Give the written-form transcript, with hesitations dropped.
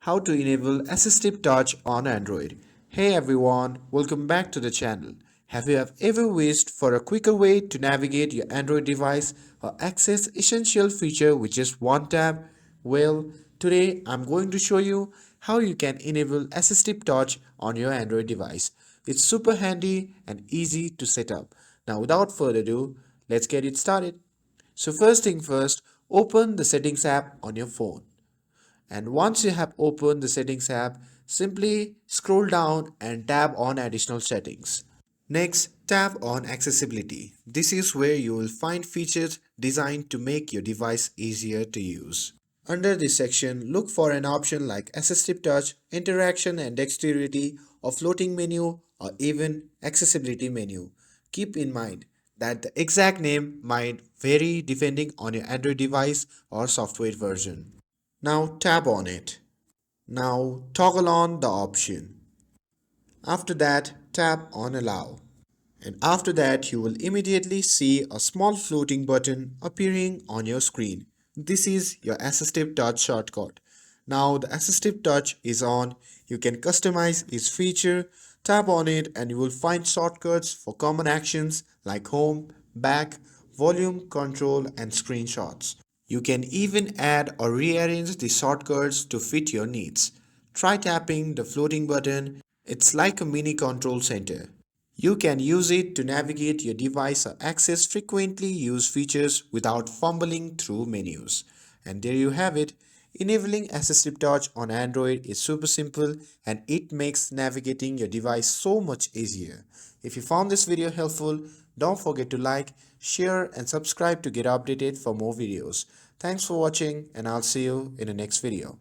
how to enable Assistive Touch on Android. Hey everyone, welcome back to the channel. Have you ever wished for a quicker way to navigate your Android device or access essential feature with just one tap? Well, today I'm going to show you how you can enable Assistive Touch on your Android device. It's super handy and easy to set up. Now without further ado, let's get it started. So first thing first, open the settings app on your phone. And once you have opened the settings app, simply scroll down and tap on additional settings. Next, tap on accessibility. This is where you will find features designed to make your device easier to use. Under this section, look for an option like Assistive Touch, Interaction and Dexterity, or Floating Menu, or even Accessibility Menu. Keep in mind that the exact name might vary depending on your Android device or software version. Now tap on it. Now toggle on the option. After that, tap on Allow. And after that, you will immediately see a small floating button appearing on your screen. This is your Assistive Touch shortcut. Now the Assistive Touch is on. You can customize its feature. Tap on it and you will find shortcuts for common actions like home, back, volume, control, and screenshots. You can even add or rearrange the shortcuts to fit your needs. Try tapping the floating button. It's like a mini control center. You can use it to navigate your device or access frequently used features without fumbling through menus. And there you have it. Enabling Assistive Touch on Android is super simple and it makes navigating your device so much easier. If you found this video helpful, don't forget to like, share and subscribe to get updated for more videos. Thanks for watching and I'll see you in the next video.